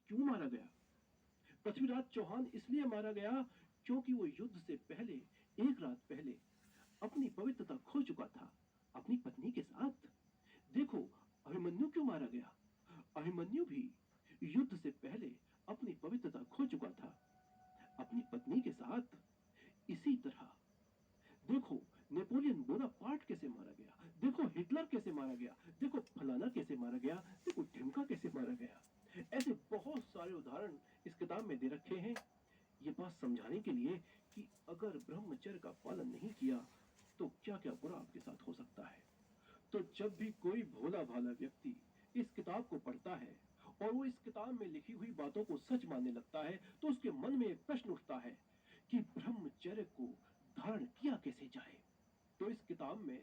क्यों मारा गया? पृथ्वीराज चौहान इसलिए मारा गया क्योंकि वो युद्ध से पहले, एक रात पहले अपनी पवित्रता खो चुका था, अपनी पत्नी के साथ। देखो, अभिमन्यु क्यों मारा गया? अभिमन्यु भी युद्ध से पहले अपनी पवित्रता खो चुका था, अपनी पत्नी के साथ। इसी तरह देखो, नेपोलियन बोनापार्ट कैसे मारा गया, देखो हिटलर कैसे मारा गया, देखो फलाना कैसे मारा गया, देखो ढिमका कैसे मारा गया। ऐसे बहुत सारे उदाहरण इस किताब में दे रखे हैं, ये बात समझाने के लिए कि अगर ब्रह्मचर्य का पालन नहीं किया तो क्या क्या बुरा आपके साथ हो सकता है। तो जब भी कोई भोला भाला व्यक्ति इस किताब को पढ़ता है और वो इस किताब में लिखी हुई बातों को सच मानने लगता है, तो उसके मन में एक प्रश्न उठता है कि ब्रह्मचर्य को धारण किया कैसे जाए। तो इस किताब में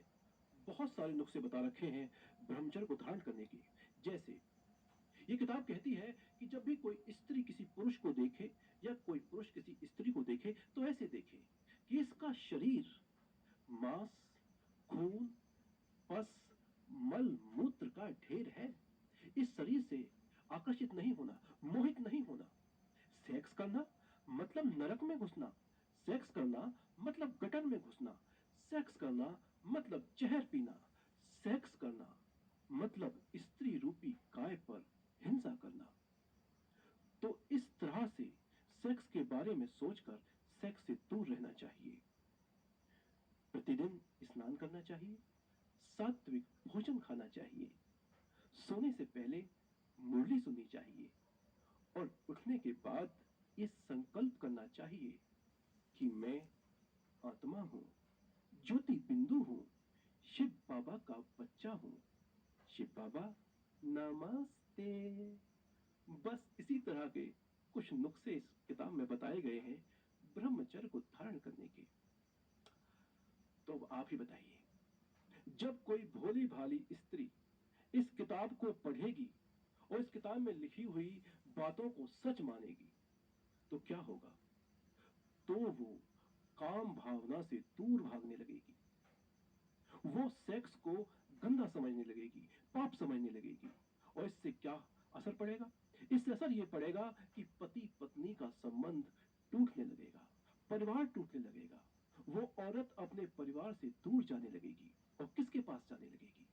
बहुत सारे नुस्खे बता रखे हैं ब्रह्मचर्य को धारण करने के। जैसे ये किताब कहती है कि जब भी कोई स्त्री किसी पुरुष को देखे या कोई पुरुष किसी स्त्री को देखे तो ऐसे देखे कि इसका शरीर मांस, खून, पस, मल मूत्र का ढेर है। इस शरीर से आकर्षित नहीं होना, मोहित नहीं होना। सेक्स करना मतलब नरक में घुसना, सेक्स करना मतलब गटर में घुसना, सेक्स करना मतलब जहर पीना, सेक्स करना मतलब स्त्री रूपी गाय पर हिंसा करना। तो इस तरह से सेक्स के बारे में सोचकर सेक्स से दूर रहना चाहिए। प्रतिदिन स्नान करना चाहिए, सात्विक भोजन खाना चाहिए, सोने से पहले मुरली सुननी चाहिए और उठने के बाद ये संकल्प करना चाहिए कि मैं आत्मा हूं, ज्योति बिंदु हूं, शिव बाबा का बच्चा हूं। शिव बाबा नमस्ते। बस इसी तरह के कुछ नुस्खे इस किताब में बताए गए हैं ब्रह्मचर्य को धारण करने के। तो अब आप ही बताइए, जब कोई भोली भाली स्त्री इस किताब को पढ़ेगी और इस किताब में लिखी हुई बातों को सच मानेगी तो क्या होगा? तो वो काम भावना से दूर भागने लगेगी, वो सेक्स को गंदा समझने लगेगी, पाप समझने लगेगी। और इससे क्या असर पड़ेगा? इससे असर यह पड़ेगा कि पति पत्नी का संबंध टूटने लगेगा, परिवार टूटने लगेगा। वो औरत अपने परिवार से दूर जाने लगेगी और किसके पास जाने लगेगी?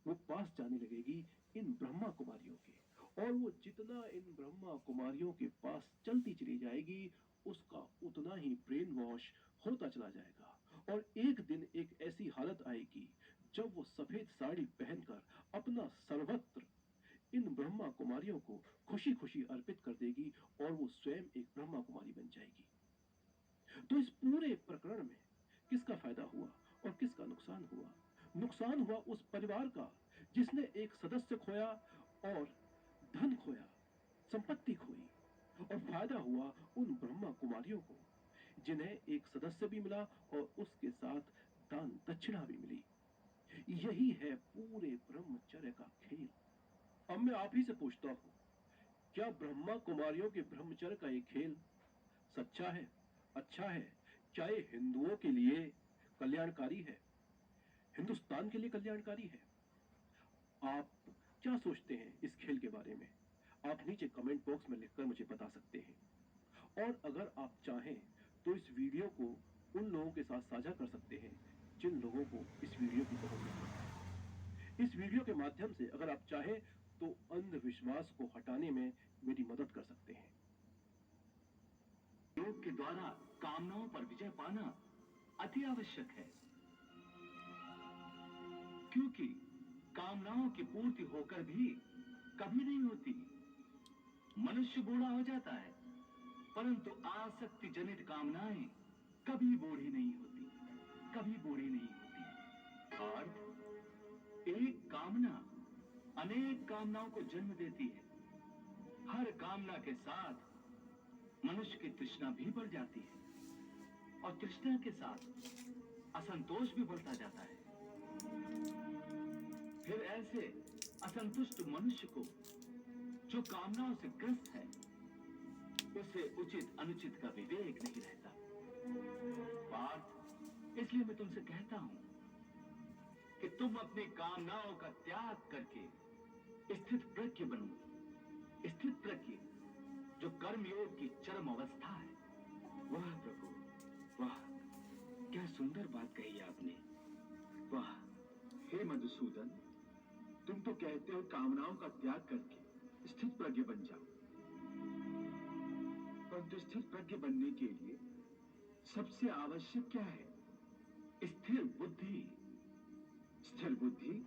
वो पास जाने लगेगी इन ब्रह्मा कुमारियों के। और वो जितना इन ब्रह्मा कुमारियों के पास चलती चली जाएगी उसका उतना ही ब्रेन वॉश होता चला जाएगा। और एक दिन एक ऐसी हालत आएगी जब वो सफेद साड़ी पहनकर अपना सर्वत्र इन ब्रह्मा कुमारियों को खुशी खुशी अर्पित कर देगी और वो स्वयं एक ब्रह्मा कुमारी बन जाएगी। तो इस पूरे प्रकरण में किसका फायदा हुआ और किसका नुकसान हुआ? नुकसान हुआ उस परिवार का जिसने एक सदस्य खोया और धन खोया, संपत्ति खोई। और फायदा हुआ उन ब्रह्मा कुमारियों को जिन्हें एक सदस्य भी मिला और उसके साथ दान दक्षिणा भी मिली। यही है पूरे ब्रह्मचर्य का खेल। अब मैं आप ही से पूछता हूं, क्या ब्रह्मा कुमारियों के ब्रह्मचर्य का ये खेल सच्चा है, अच्छा है? क्या ये हिंदुओं के लिए कल्याणकारी है, हिंदुस्तान के लिए कल्याणकारी है? आप क्या सोचते हैं इस खेल के बारे में? आप नीचे कमेंट बॉक्स में लिखकर मुझे बता सकते हैं। और अगर आप चाहें तो इस वीडियो को उन लोगों के साथ साझा कर सकते हैं जिन लोगों को इस वीडियो की बहुत जरूरत है। इस वीडियो के माध्यम से अगर आप चाहें तो अंधविश्वास को हटाने में मेरी मदद कर सकते हैं। योग के द्वारा कामनाओं पर विजय पाना अति आवश्यक है, क्योंकि कामनाओं की पूर्ति होकर भी कभी नहीं होती। मनुष्य बूढ़ा हो जाता है परंतु आसक्ति जनित कामनाएं कभी बूढ़ी नहीं होती, कभी बूढ़ी नहीं होती। और एक कामना अनेक कामनाओं को जन्म देती है। हर कामना के साथ मनुष्य की तृष्णा भी बढ़ जाती है और तृष्णा के साथ असंतोष भी बढ़ता जाता है। फिर ऐसे असंतुष्ट मनुष्य को जो कामनाओं से ग्रस्त है उसे उचित अनुचित का विवेक नहीं रहता। पार्थ, इसलिए मैं तुमसे कहता हूं कि तुम अपनी कामनाओं का त्याग करके स्थित प्रज्ञ बनो। स्थित प्रज्ञ कर्मयोग की चरम अवस्था है। वाह प्रभु, वाह, क्या सुंदर बात कही आपने। वाह। हे मधुसूदन, तुम तो कहते हो कामनाओं का त्याग करके स्थित प्रज्ञ बन जाओ, परंतु स्थित प्रज्ञ बनने के लिए सबसे आवश्यक क्या है? स्थिर बुद्धि। स्थिर बुद्धि।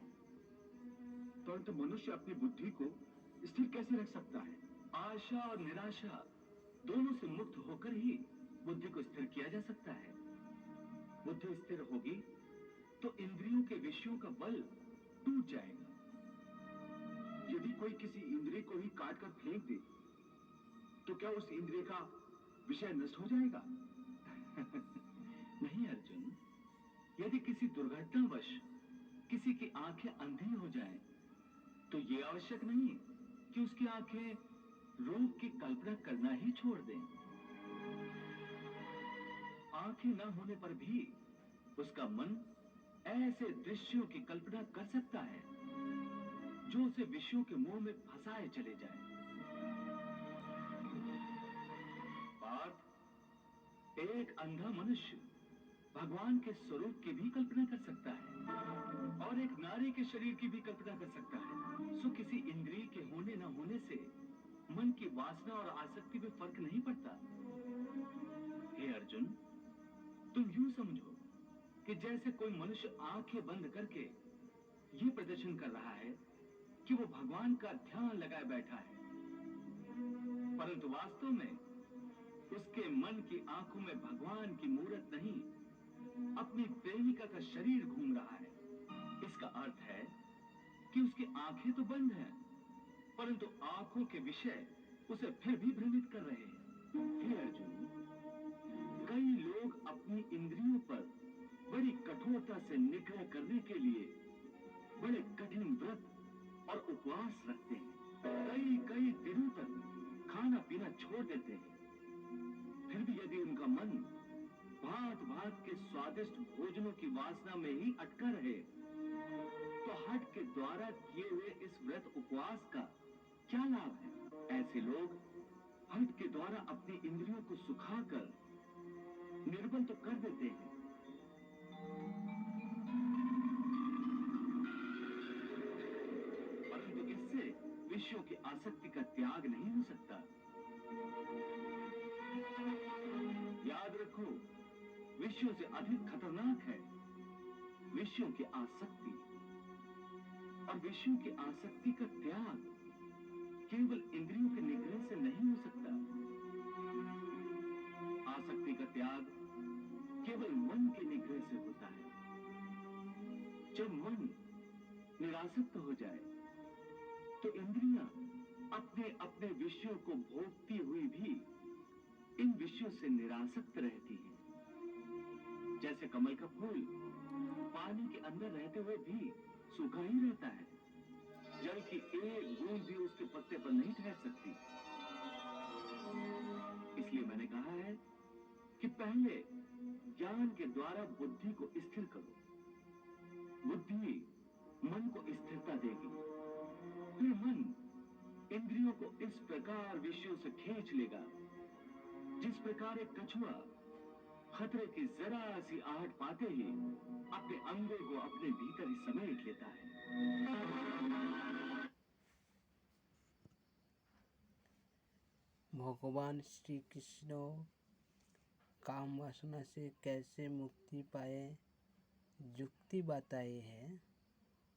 परंतु मनुष्य अपनी बुद्धि को स्थिर कैसे रख सकता है? आशा और निराशा दोनों से मुक्त होकर ही बुद्धि को स्थिर किया जा सकता है। बुद्धि स्थिर होगी तो इंद्रियों के विषयों का बल टूट जाएगा। यदि कोई किसी इंद्रिय को ही काट कर फेंक दे तो क्या उस इंद्रिय का विषय नष्ट हो जाएगा? नहीं अर्जुन, यदि किसी दुर्घटनावश किसी की आंखें अंधी हो जाएं, तो ये आवश्यक नहीं कि उसकी आंखें रोग की कल्पना करना ही छोड़ दें। आंखें न होने पर भी उसका मन ऐसे दृश्यों की कल्पना कर सकता है जो उसे विषयों के मोह में फंसाए चले जाए। पार्थ, एक अंधा मनुष्य भगवान के स्वरूप की भी कल्पना कर सकता है और एक नारी के शरीर की भी कल्पना कर सकता है। सो किसी इंद्रिय के होने न होने से मन की वासना और आसक्ति में फर्क नहीं पड़ता। हे अर्जुन, तुम यूं समझो कि जैसे कोई मनुष्य आंखें बंद करके ये प्रदर्शन कर रहा है कि वो भगवान का ध्यान लगाए बैठा है, परंतु वास्तव में उसके मन की आंखों में भगवान की मूरत नहीं, अपनी प्रेमिका का शरीर घूम रहा है। इसका अर्थ है कि उसकी आंखें तो बंद हैं, परंतु आंखों के विषय उसे फिर भी भ्रमित कर रहे हैं। हे अर्जुन, कई लोग अपनी इंद्रियों पर बड़ी कठोरता से निग्रह करने के लिए बड़े कठिन व्रत और उपवास रखते हैं। कई कई दिनों तक खाना पीना छोड़ देते हैं। फिर भी यदि उनका मन भांत भांत के स्वादिष्ट भोजनों की वासना में ही अटका रहे, तो हठ के द्वारा किए हुए इस व्रत उपवास का क्या लाभ है? ऐसे लोग हठ के द्वारा अपनी इंद्रियों को सुखाकर निर्बल तो कर देते हैं, परंतु इससे विषयों की आसक्ति का त्याग नहीं हो सकता। याद रखो, विषयों से अधिक खतरनाक है विषयों की आसक्ति, और विषयों की आसक्ति का त्याग केवल इंद्रियों के निग्रह से नहीं हो सकता। आसक्ति का त्याग केवल मन के निग्रह से होता है। जब मन निरासक्त हो जाए तो इंद्रियां अपने अपने विषयों को भोगती हुई भी इन विषयों से निरासक्त रहती हैं। जैसे कमल का फूल पानी के अंदर रहते हुए भी सूखा ही रहता है, जल की एक बूंद भी उसके पत्ते पर नहीं ठहर सकती। इसलिए मैंने कहा है कि पहले ज्ञान के द्वारा बुद्धि को स्थिर करो। बुद्धि मन को स्थिरता देगी, फिर मन इंद्रियों को इस प्रकार विषयों से खींच लेगा जिस प्रकार एक कछुआ खतरे की जरा सी आहट पाते ही अपने अंगों को अपने भीतर ही समेट लेता है। भगवान श्री कृष्ण काम वासना से कैसे मुक्ति पाए युक्ति बताई है,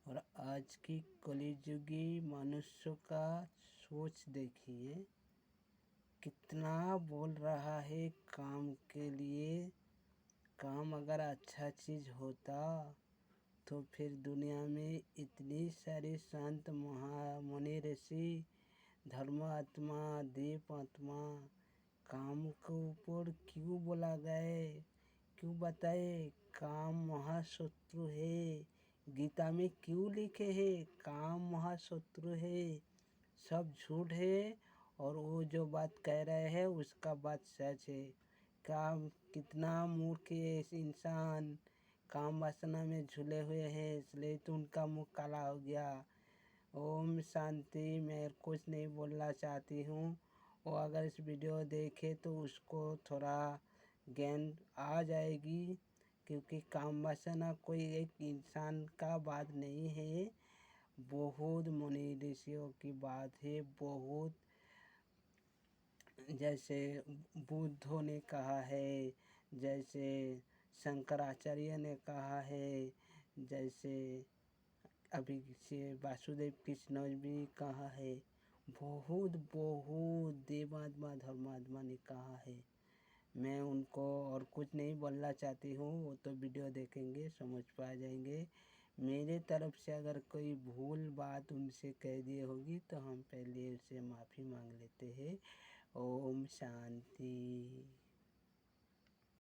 और आज की कलियुगी मनुष्य का सोच देखिए कितना बोल रहा है काम के लिए। काम अगर अच्छा चीज़ होता तो फिर दुनिया में इतनी सारी संत मुनि ऋषि धर्मात्मा दीप आत्मा काम के ऊपर क्यों बोला गए, क्यों बताए? काम महाशत्रु है, गीता में क्यों लिखे है काम महाशत्रु है? सब झूठ है, और वो जो बात कह रहे हैं उसका बात सच है। काम कितना मूर्ख है इंसान, काम वासना में झूले हुए हैं, इसलिए तो उनका मुंह काला हो गया। ओम शांति। मैं कुछ नहीं बोलना चाहती हूँ। वो अगर इस वीडियो देखे तो उसको थोड़ा ज्ञान आ जाएगी, क्योंकि काम वासना कोई एक इंसान का बात नहीं है, बहुत मुनि ऋषियों की बात है। बहुत जैसे बुद्धों ने कहा है, जैसे शंकराचार्य ने कहा है, जैसे अभी से वासुदेव कृष्ण भी कहा है, बहुत बहुत देवात्मा धर्मात्मा ने कहा है। मैं उनको और कुछ नहीं बोलना चाहती हूँ, वो तो वीडियो देखेंगे समझ पा जाएंगे। मेरे तरफ से अगर कोई भूल बात उनसे कह दी होगी तो हम पहले उससे माफ़ी मांग लेते हैं। ओम शांति।